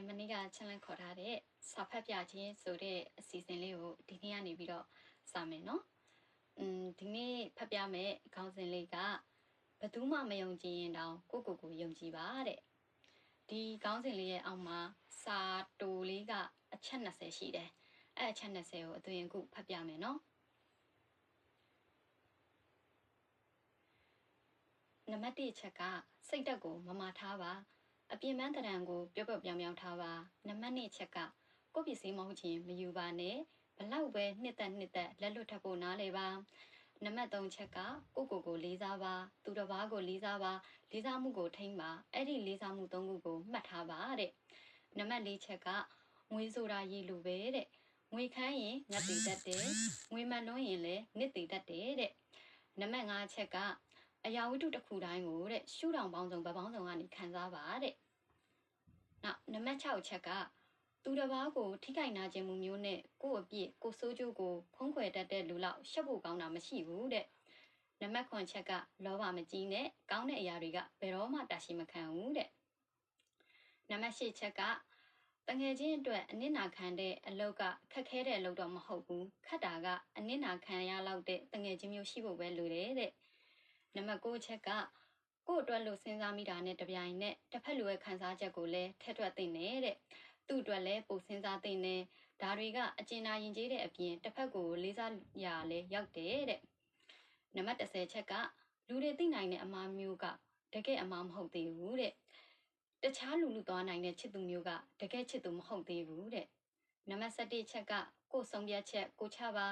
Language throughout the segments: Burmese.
မနေ့ကချန်လန်ခေါ်ထားတဲ့စာဖတ်ပြခြင်းဆိုတဲ့အစီအစဉ်လေးကိုဒီနေ့ကနေပြီးတော့စမယ်နော်ဒီနေ့ဖတ်ပြမယ်ခေါင်းစဉ်လေးကဘသူမှမယုံကြည်ရင်တောင်ကိုယုံကြည်ပါတဲ့ဒီခေါင်းစဉ်လေးရဲ့အောက်မှာစာတိုလေးကအချက်20ရှိတယ်အဲ့အချက်20ကိုအသွင်ခုဖတ်ပြမယ်နော်နံပါတ်1ချက်ကစိတ်ဓာတ်ကိုမမာထားပါအပြင်းပန်းတရံကိုပြောင်ပြောင်ထားပါနံပါတ်2ချက်ကကိုပစ္စည်းမဟုတ်ခြင်းမယူပါနဲ့ဘလောက်ပဲနှစ်သက်လက်လွတ်ထပ်ဖို့နားလေပါနံပါတ်3ချက်ကကိုလေးစားပါသူတစ်ပါးကိုလေးစားပါလေးစားမှုကိုထိန်းပါအဲ့ဒီလေးစားမှု3ခုကိုမှတ်ထားပါတဲ့နံပါတ်4ချက်ကငွေဆိုတာရည်လူပဲတဲ့ငွေခမ်းရင်ငတ်တည်တတ်တယ်ငွေမှန်လို့ရင်လည်းနစ်တည်တတ်တယ်တဲ့နံပါတ်5ချက်ကအရာဝတ္ထုတစ်ခုတိုင်းကိုတဲ့ရှုထောင့်ပေါင်းစုံဗပေါင်းစုံကနေခံစားပါတဲ့နောက်နံပါတ်6ချက်ကသူတစ်ပါးကိုထိခိုက်နာခြင်းမှုမျိုးနဲ့ကိုယ့်အပြစ်ကိုစိုးကျိုးကိုဖုံးကွယ်တတ်တဲ့လူလောက်ရှက်ဖို့ကောင်းတာမရှိဘူးတဲ့နံပါတ်9ချက်ကလောဘမကြီးနဲ့ကောင်းတဲ့အရာတွေကဘယ်တော့မှတာရှိမခံဘူးတဲ့နံပါတ်10ချက်ကတငယ်ချင်းအတွက်အနစ်နာခံတဲ့အလုပ်ကခက်ခဲတဲ့အလုပ်တော့မဟုတ်ဘူးခက်တာကအနစ်နာခံရလောက်တဲ့တငယ်ချင်းမျိုးရှိဖို့ပဲလိုတယ်တဲ့နံပါတ်9ချက်ကကိုယ့်အတွက်လို့စဉ်းစားမိတာနဲ့တပြိုင်နက်တစ်ဖက်လူရဲ့ခံစားချက်ကိုလည်းထည့်တွက်သိနေတဲ့သူ့အတွက်လည်းပိုစဉ်းစားသိနေဒါတွေကအကျဉ်းနာရင်ကျေးတဲ့အပြင်တစ်ဖက်ကိုလေးစားရလည်းရောက်တယ်တဲ့နံပါတ်10ချက်ကလူတွေသိနိုင်တဲ့အမှားမျိုးကတကယ်အမှားမဟုတ်သေးဘူးတဲ့တခြားလူသွားနိုင်တဲ့ချစ်သူမျိုးကတကယ်ချစ်သူမဟုတ်သေးဘူးတဲ့နံပါတ်17ချက်ကကိုယ်ဆုံးဖြတ်ချက်ကိုချပါ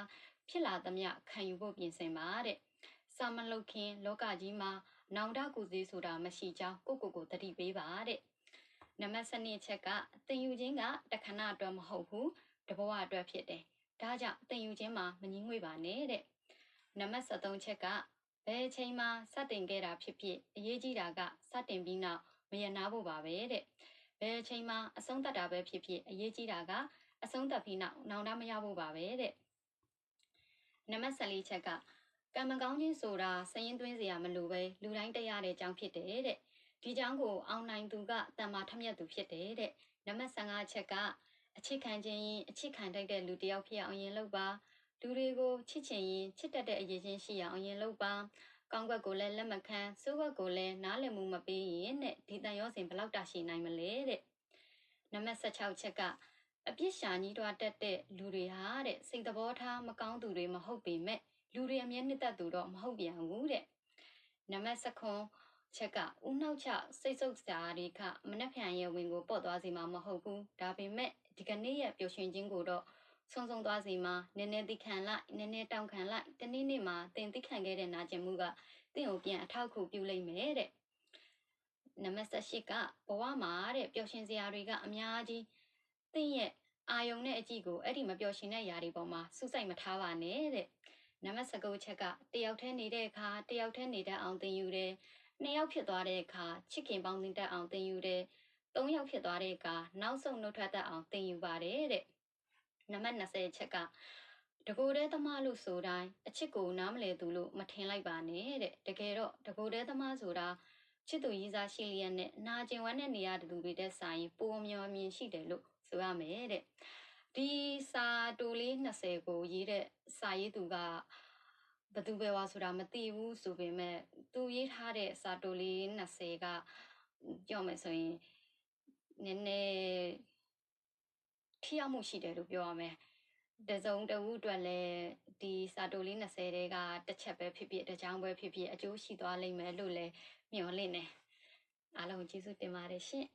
ဖြစ်လာသမျှခံယူဖို့ပြင်ဆင်ပါတဲ့စာမလုပ်ခင်လောကကြီးမှာနောင်တကူစည်းဆိုတာမရှိကြောင်းကိုတတိပေးပါတဲ့နံပါတ်12ချက်ကတင်ယူခြင်းကတခဏအတွက်မဟုတ်ဘူးတဘဝအတွက်ဖြစ်တယ်ဒါကြောင့်တင်ယူခြင်းမှာမငြင်းငွေပါနဲ့တဲ့နံပါတ်13ချက်ကဘယ်အချိန်မှစတင်ခဲ့တာဖြစ်ဖြစ်အရေးကြီးတာကစတင်ပြီးနောက်မရနာဖို့ပါပဲတဲ့ဘယ်အချိန်မှအဆုံးသတ်တာပဲဖြစ်ဖြစ်အရေးကြီးတာကအဆုံးသတ်ပြီးနောက်နောင်တမရဖို့ပါပဲတဲ့နံပါတ်14ချက်ကကံမကောင်းခြင်းဆိုတာစရင်သွင်းစရာမလိုပဲလူတိုင်းတရားတဲ့အကြောင်းဖြစ်တယ်တဲ့ဒီကြောင့်ကိုအောင်နိုင်သူကတန်မာထမြတ်သူဖြစ်တယ်တဲ့နံပါတ်15ချက်ကအချစ်ခံခြင်းရင်အချစ်ခံတတ်တဲ့လူတယောက်ဖြစ်အောင်ရင်လုပ်ပါလူတွေကိုချစ်ချင်ရင်ချစ်တတ်တဲ့အရေးချင်းရှိအောင်ရင်လုပ်ပါကောင်းကွက်ကိုလည်းလက်မခံစိုးကွက်ကိုလည်းနားလည်မှုမပေးရင်တဲ့ဒီတန်ရောစင်ဘလောက်တာရှိနိုင်မလဲတဲ့နံပါတ်16ချက်ကအပြစ်ရှာကြီးတွားတတ်တဲ့လူတွေဟာတဲ့စိတ်သဘောထားမကောင်းသူတွေမဟုတ်ပေမဲ့လူတွေအမြဲနှစ်သက်သူတော့မဟုတ်ပြန်ဘူးတဲ့နံပါတ်19ချက်ကဦးနှောက်ချစိတ်ဆုပ်စရာတွေကမနှက်ဖြန်ရဲ့ဝင်ကိုပေါ့သွားစီမှာမဟုတ်ဘူးဒါပေမဲ့ဒီကနေ့ရဲ့ပျော်ရွှင်ခြင်းကိုတော့ဆုံသွားစီမှာနည်းနည်းသိခံလိုက်နည်းနည်းတောင်းခံလိုက်တနေ့မှာသင်သိခံခဲ့တဲ့နာကျင်မှုကသင်ကိုပြန်အထောက်အကူပြုလိမ့်မယ်တဲ့နံပါတ်18ကဘဝမှာတဲ့ပျော်ရွှင်စရာတွေကအများကြီးသင်ရဲ့အာယုံနဲ့အကြည့်ကိုအဲ့ဒီမပျော်ရွှင်တဲ့ຢာတွေပေါ်မှာစူးစိုက်မထားပါနဲ့တဲ့နံပါတ်19ချက်ကတယောက်တည်းနေတဲ့အခါတယောက်တည်းနေတတ်အောင်သင်ယူတယ်2ယောက်ဖြစ်သွားတဲ့အခါချစ်ခင်ပေါင်းသင်တတ်အောင်သင်ယူတယ်3ယောက်ဖြစ်သွားတဲ့အခါနောက်ဆုံးနှုတ်ထွက်တတ်အောင်သင်ယူပါတယ်တဲ့နံပါတ်20ချက်ကတကိုယ်တည်းသမားလို့ဆိုတိုင်းအချစ်ကိုနားမလည်သူလို့မထင်လိုက်ပါနဲ့တဲ့တကယ်တော့တကိုယ်တည်းသမားဆိုတာချစ်သူရည်စားရှိလျက်နဲ့နာကျင်ဝမ်းနဲ့နေရတဲ့သူတွေတဲ့ဆိုင်ပုံမျောမြင်ရှိတယ်လို့ဆိုရမယ်တဲ့ဒီစာတိုလေး20ကိုရေးတဲ့စာရေးသူကဘသူပဲဝါဆိုတာမသိဘူးဆိုပေမဲ့သူရေးထားတဲ့စာတိုလေး20ကပြောမယ်ဆိုရင်နည်းနည်းထိရောက်မှုရှိတယ်လို့ပြောရမယ်တစုံတဝူအတွက်လည်းဒီစာတိုလေး20တဲကတစ်ချက်ပဲဖြစ်ဖြစ်တစ်ချောင်းပဲဖြစ်ဖြစ်အကျိုးရှိသွားလိမ့်မယ်လို့လည်းမျှော်လင့်နေအားလုံးကျေးဇူးတင်ပါတယ်ရှင်